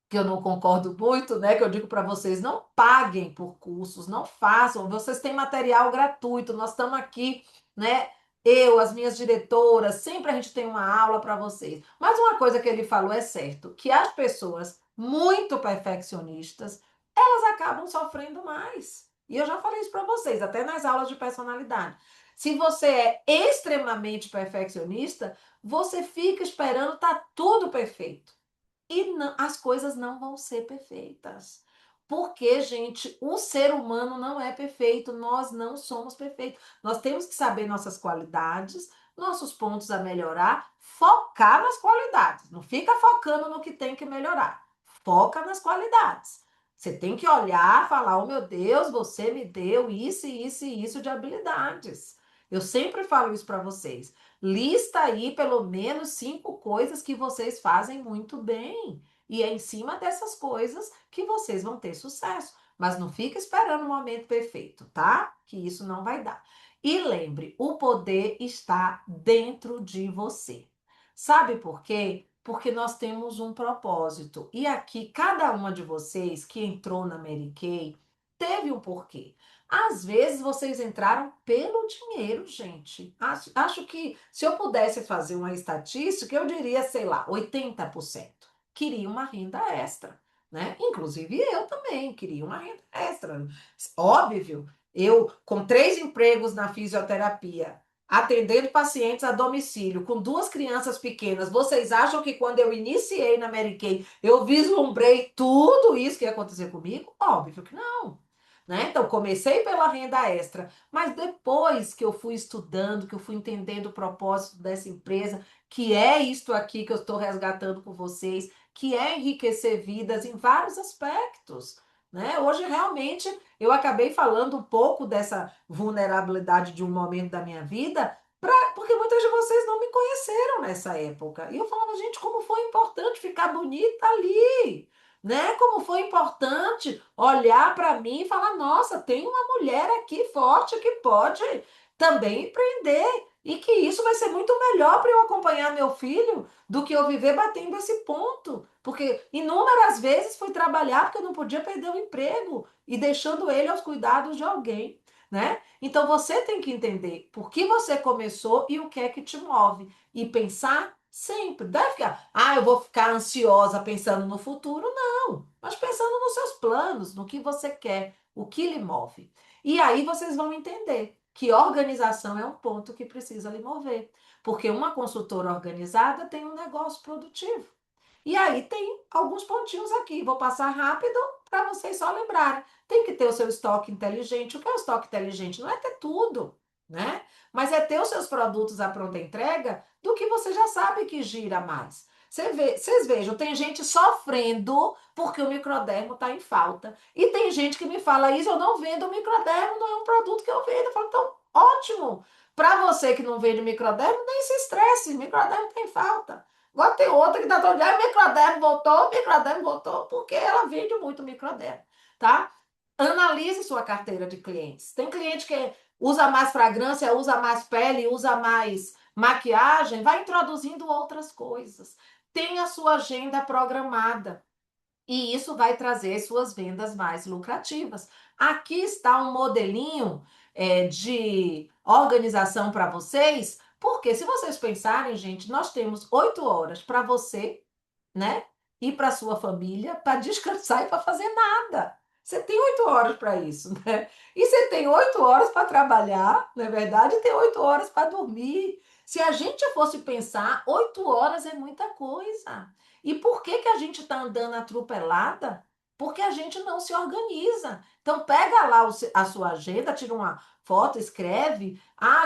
que eu não concordo muito, né? Que eu digo para vocês, não paguem por cursos, não façam. Vocês têm material gratuito, nós estamos aqui, né? Eu, as minhas diretoras, sempre a gente tem uma aula para vocês. Mas uma coisa que ele falou é certo, que as pessoas muito perfeccionistas, elas acabam sofrendo mais. E eu já falei isso para vocês, até nas aulas de personalidade. Se você é extremamente perfeccionista, você fica esperando tá tudo perfeito. E não, as coisas não vão ser perfeitas. Porque, gente, o ser humano não é perfeito, nós não somos perfeitos. Nós temos que saber nossas qualidades, nossos pontos a melhorar, focar nas qualidades. Não fica focando no que tem que melhorar. Foca nas qualidades. Você tem que olhar, falar: oh meu Deus, você me deu isso, isso e isso de habilidades. Eu sempre falo isso para vocês. Lista aí pelo menos 5 coisas que vocês fazem muito bem. E é em cima dessas coisas que vocês vão ter sucesso. Mas não fica esperando o momento perfeito, tá? Que isso não vai dar. E lembre, o poder está dentro de você. Sabe por quê? Porque nós temos um propósito. E aqui, cada uma de vocês que entrou na Mary Kay teve um porquê. Às vezes vocês entraram pelo dinheiro, gente. Acho que se eu pudesse fazer uma estatística, eu diria, sei lá, 80% queria uma renda extra, né? Inclusive eu também queria uma renda extra. Óbvio, eu com 3 empregos na fisioterapia, atendendo pacientes a domicílio, com 2 crianças pequenas, vocês acham que quando eu iniciei na Mary Kay, eu vislumbrei tudo isso que ia acontecer comigo? Óbvio que não. Né? Então, comecei pela renda extra, mas depois que eu fui estudando, que eu fui entendendo o propósito dessa empresa, que é isto aqui que eu estou resgatando com vocês, que é enriquecer vidas em vários aspectos. Né? Hoje, realmente, eu acabei falando um pouco dessa vulnerabilidade de um momento da minha vida, porque muitas de vocês não me conheceram nessa época. E eu falava, gente, como foi importante ficar bonita ali, né? Como foi importante olhar para mim e falar: nossa, tem uma mulher aqui forte que pode também empreender. E que isso vai ser muito melhor para eu acompanhar meu filho do que eu viver batendo esse ponto. Porque inúmeras vezes fui trabalhar porque eu não podia perder o emprego e deixando ele aos cuidados de alguém, né? Então você tem que entender por que você começou e o que é que te move. E pensar sempre. Deve ficar, eu vou ficar ansiosa pensando no futuro. Não, mas pensando nos seus planos, no que você quer, o que lhe move. E aí vocês vão entender que organização é um ponto que precisa lhe mover. Porque uma consultora organizada tem um negócio produtivo. E aí tem alguns pontinhos aqui. Vou passar rápido para vocês só lembrarem. Tem que ter o seu estoque inteligente. O que é o estoque inteligente? Não é ter tudo, né? Mas é ter os seus produtos à pronta entrega do que você já sabe que gira mais. Vocês vejam, tem gente sofrendo porque o microdermo está em falta. E tem gente que me fala isso, eu não vendo microdermo, não é um produto que eu vendo. Eu falo, então, ótimo. Para você que não vende microdermo, nem se estresse, microdermo tem falta. Agora tem outra que está todo dia, o microdermo voltou, porque ela vende muito microdermo, tá? Analise sua carteira de clientes. Tem cliente que usa mais fragrância, usa mais pele, usa mais maquiagem, vai introduzindo outras coisas. Tenha a sua agenda programada. E isso vai trazer suas vendas mais lucrativas. Aqui está um modelinho de organização para vocês, porque se vocês pensarem, gente, nós temos 8 horas para você, né? E para sua família, para descansar e para fazer nada. Você tem 8 horas para isso, né? E você tem 8 horas para trabalhar, não é verdade? E tem 8 horas para dormir. Se a gente fosse pensar, 8 horas é muita coisa. E por que que a gente está andando atropelada? Porque a gente não se organiza. Então, pega lá a sua agenda, tira uma foto, escreve.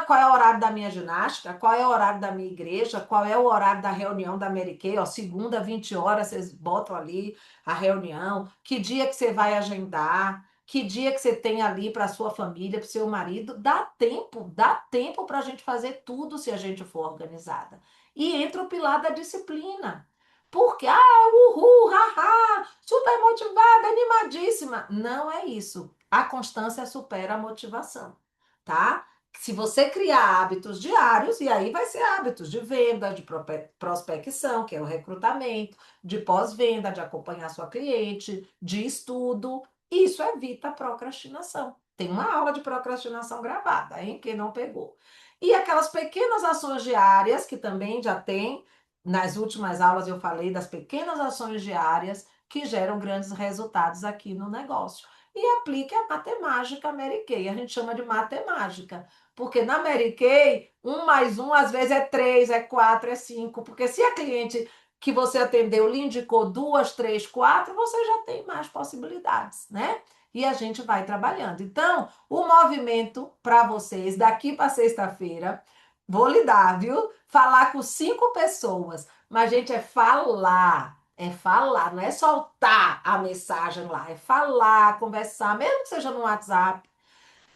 Qual é o horário da minha ginástica? Qual é o horário da minha igreja? Qual é o horário da reunião da Mary Kay? Ó, segunda, 20 horas, vocês botam ali a reunião. Que dia que você vai agendar? Que dia que você tem ali para sua família, para o seu marido? Dá tempo para a gente fazer tudo se a gente for organizada. E entra o pilar da disciplina. Porque, uhul, haha, super motivada, animadíssima. Não é isso. A constância supera a motivação, tá? Se você criar hábitos diários, e aí vai ser hábitos de venda, de prospecção, que é o recrutamento, de pós-venda, de acompanhar sua cliente, de estudo, isso evita a procrastinação. Tem uma aula de procrastinação gravada, hein? Quem não pegou. E aquelas pequenas ações diárias, que também já tem, nas últimas aulas eu falei das pequenas ações diárias que geram grandes resultados aqui no negócio. E aplique a matemática Mary Kay. A gente chama de matemática. Porque na Mary Kay, 1 mais 1 às vezes é 3, é 4, é 5. Porque se a cliente que você atendeu lhe indicou 2, 3, 4, você já tem mais possibilidades, né? E a gente vai trabalhando. Então, o movimento para vocês daqui para sexta-feira, vou lhe dar, viu? Falar com 5 pessoas. Mas, gente, é falar, não é soltar a mensagem lá, é falar, conversar, mesmo que seja no WhatsApp,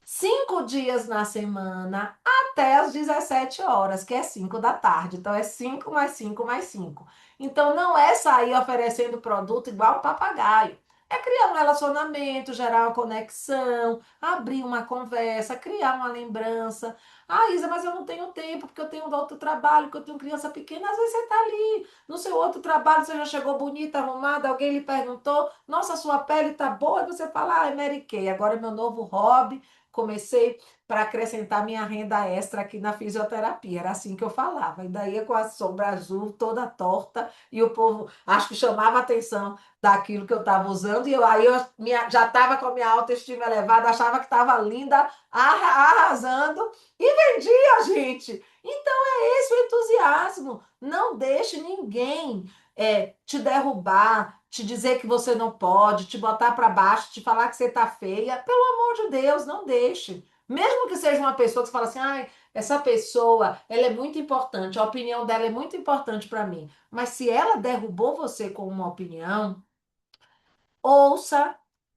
5 dias na semana, até às 17 horas, que é 5 da tarde. Então, é 5 mais 5 mais 5. Então, não é sair oferecendo produto igual um papagaio. É criar um relacionamento, gerar uma conexão, abrir uma conversa, criar uma lembrança. Ah, Isa, mas eu não tenho tempo, porque eu tenho outro trabalho, porque eu tenho criança pequena. Às vezes você está ali no seu outro trabalho, você já chegou bonita, arrumada, alguém lhe perguntou, nossa, sua pele está boa, e você fala, ah, é Mary Kay, agora é meu novo hobby, comecei para acrescentar minha renda extra aqui na fisioterapia, era assim que eu falava, e daí com a sombra azul toda torta, e o povo, acho que chamava a atenção daquilo que eu estava usando, e já estava com a minha autoestima elevada, achava que estava linda, arrasando, e vendia, gente. Então é esse o entusiasmo. Não deixe ninguém te derrubar, te dizer que você não pode, te botar para baixo, te falar que você está feia. Pelo amor de Deus, não deixe. Mesmo que seja uma pessoa que você fala assim, ai, essa pessoa, ela é muito importante, a opinião dela é muito importante para mim. Mas se ela derrubou você com uma opinião, ouça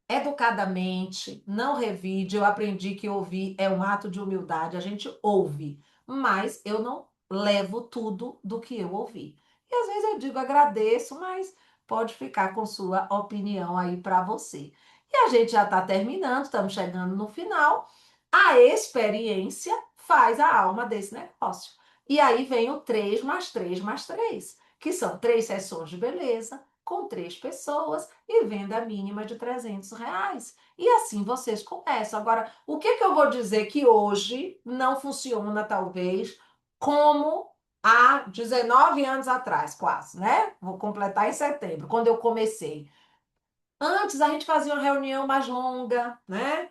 educadamente, não revide. Eu aprendi que ouvir é um ato de humildade. A gente ouve, mas eu não levo tudo do que eu ouvi. E às vezes eu digo agradeço, mas pode ficar com sua opinião aí para você. E a gente já está terminando, estamos chegando no final. A experiência faz a alma desse negócio. E aí vem o 3 mais 3 mais 3, que são 3 sessões de beleza com 3 pessoas e venda mínima de R$ 300. E assim vocês começam. Agora, o que eu vou dizer que hoje não funciona, talvez, como há 19 anos atrás, quase, né? Vou completar em setembro, quando eu comecei. Antes a gente fazia uma reunião mais longa, né?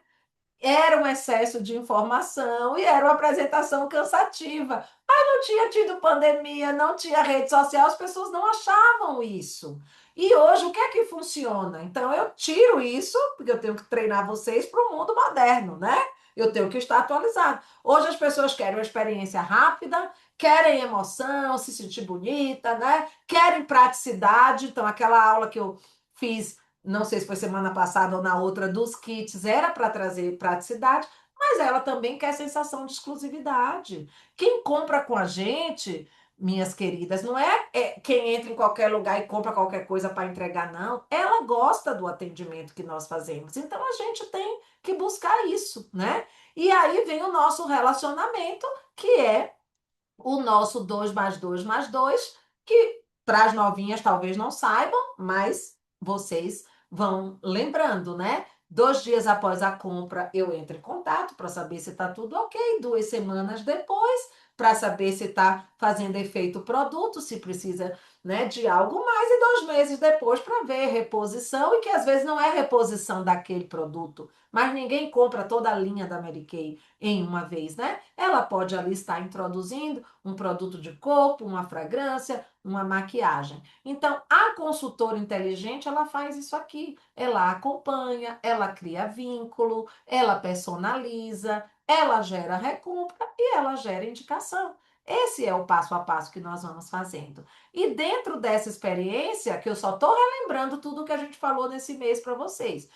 Era um excesso de informação e era uma apresentação cansativa. Mas não tinha tido pandemia, não tinha rede social, as pessoas não achavam isso. E hoje, o que é que funciona? Então, eu tiro isso, porque eu tenho que treinar vocês para o mundo moderno, né? Eu tenho que estar atualizado. Hoje, as pessoas querem uma experiência rápida, querem emoção, se sentir bonita, né? Querem praticidade. Então, aquela aula que eu fiz, não sei se foi semana passada ou na outra, dos kits, era para trazer praticidade, mas ela também quer sensação de exclusividade. Quem compra com a gente, minhas queridas, não é quem entra em qualquer lugar e compra qualquer coisa para entregar, não. Ela gosta do atendimento que nós fazemos. Então a gente tem que buscar isso, né? E aí vem o nosso relacionamento, que é o nosso 2 mais 2 mais 2, que para as novinhas talvez não saibam, mas vocês vão lembrando, né? 2 dias após a compra, eu entro em contato para saber se está tudo ok. 2 semanas depois, para saber se está fazendo efeito o produto, se precisa, né, de algo mais. E 2 meses depois, para ver reposição, e que às vezes não é reposição daquele produto, mas ninguém compra toda a linha da Mary Kay em uma vez, né? Ela pode ali estar introduzindo um produto de corpo, uma fragrância, uma maquiagem. Então, a consultora inteligente, ela faz isso aqui. Ela acompanha, ela cria vínculo, ela personaliza, ela gera recompra e ela gera indicação. Esse é o passo a passo que nós vamos fazendo. E dentro dessa experiência, que eu só estou relembrando tudo que a gente falou nesse mês para vocês,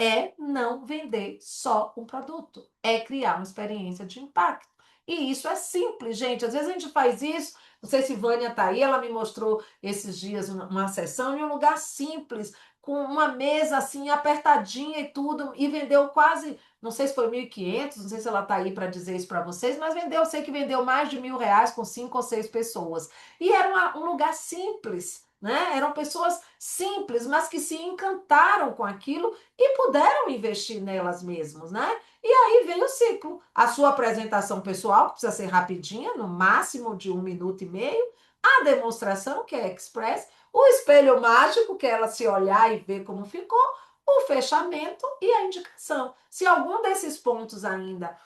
é não vender só um produto, é criar uma experiência de impacto. E isso é simples, gente. Às vezes a gente faz isso. Não sei se Vânia está aí, ela me mostrou esses dias uma sessão em um lugar simples, com uma mesa assim apertadinha e tudo, e vendeu quase, não sei se foi 1.500, não sei se ela está aí para dizer isso para vocês, mas vendeu, sei que vendeu mais de R$ 1.000 com 5 ou 6 pessoas. E era um lugar simples, né? Eram pessoas simples, mas que se encantaram com aquilo e puderam investir nelas mesmas, né? E aí vem o ciclo. A sua apresentação pessoal, que precisa ser rapidinha, no máximo de 1 minuto e meio, a demonstração, que é express, o espelho mágico, que é ela se olhar e ver como ficou, o fechamento e a indicação. Se algum desses pontos ainda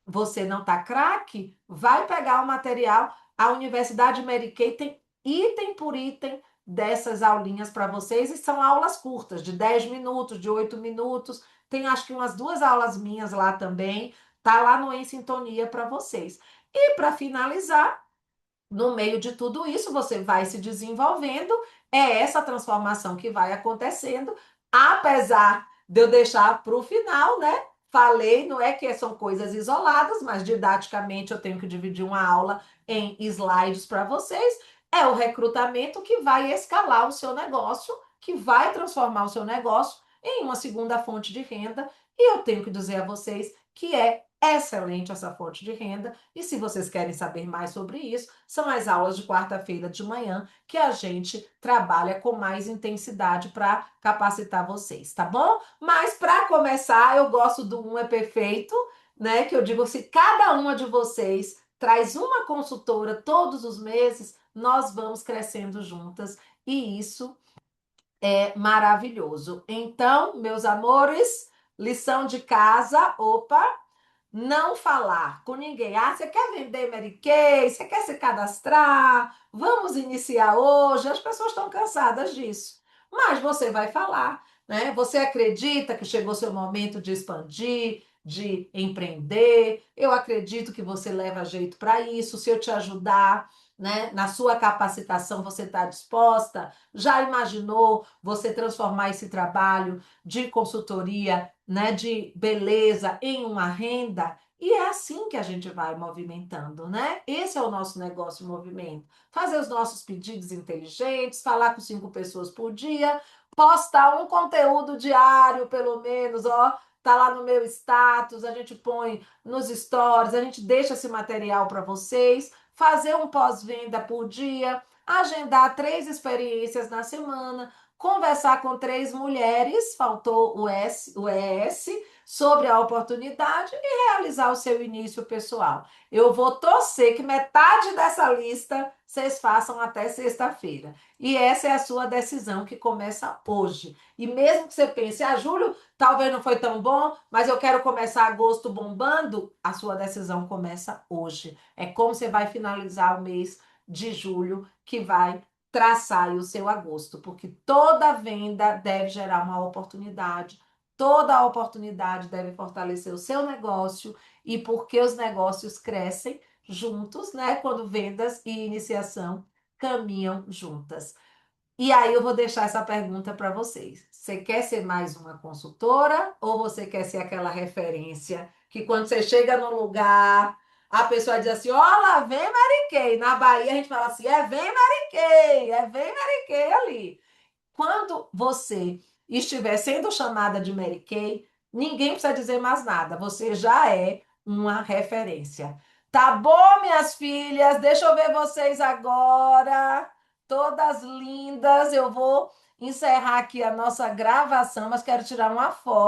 você não está craque, vai pegar o material. A Universidade Mary Kay tem item por item dessas aulinhas para vocês, e são aulas curtas, de 10 minutos, de 8 minutos. Tem acho que umas 2 aulas minhas lá também. Tá lá no Em Sintonia para vocês. E para finalizar, no meio de tudo isso, você vai se desenvolvendo, é essa transformação que vai acontecendo, apesar de eu deixar para o final, né? Falei, não é que são coisas isoladas, mas didaticamente eu tenho que dividir uma aula em slides para vocês. É o recrutamento que vai escalar o seu negócio que vai transformar o seu negócio em uma segunda fonte de renda. E eu tenho que dizer a vocês que é excelente essa fonte de renda. E se vocês querem saber mais sobre isso, são as aulas de quarta-feira de manhã que a gente trabalha com mais intensidade para capacitar vocês, tá bom? Mas para começar, eu gosto do Um é Perfeito, né? Que eu digo, se cada uma de vocês traz uma consultora todos os meses, nós vamos crescendo juntas e isso é maravilhoso. Então, meus amores, lição de casa, opa, não falar com ninguém. Ah, você quer vender Mary Kay? Você quer se cadastrar? Vamos iniciar hoje. As pessoas estão cansadas disso. Mas você vai falar, né? Você acredita que chegou seu momento de expandir, de empreender? Eu acredito que você leva jeito para isso. Se eu te ajudar, né, na sua capacitação, você está disposta? Já imaginou você transformar esse trabalho de consultoria, né, de beleza em uma renda? E é assim que a gente vai movimentando, né? Esse é o nosso negócio em movimento. Fazer os nossos pedidos inteligentes, falar com 5 pessoas por dia, postar um conteúdo diário, pelo menos, ó, tá lá no meu status, a gente põe nos stories, a gente deixa esse material para vocês, fazer um pós-venda por dia, agendar 3 experiências na semana, conversar com 3 mulheres, faltou o ES, sobre a oportunidade e realizar o seu início pessoal. Eu vou torcer que metade dessa lista vocês façam até sexta-feira. E essa é a sua decisão que começa hoje. E mesmo que você pense, Júlio, talvez não foi tão bom, mas eu quero começar agosto bombando, a sua decisão começa hoje. É como você vai finalizar o mês de julho que vai traçar o seu agosto, porque toda venda deve gerar uma oportunidade, toda oportunidade deve fortalecer o seu negócio e porque os negócios crescem juntos, né? Quando vendas e iniciação caminham juntas. E aí eu vou deixar essa pergunta para vocês. Você quer ser mais uma consultora ou você quer ser aquela referência que quando você chega no lugar, a pessoa diz assim, ó, lá vem Mary Kay. Na Bahia a gente fala assim, vem Mary Kay, vem Mary Kay ali. Quando você estiver sendo chamada de Mary Kay, ninguém precisa dizer mais nada. Você já é uma referência. Tá bom, minhas filhas? Deixa eu ver vocês agora. Todas lindas. Eu vou encerrar aqui a nossa gravação, mas quero tirar uma foto.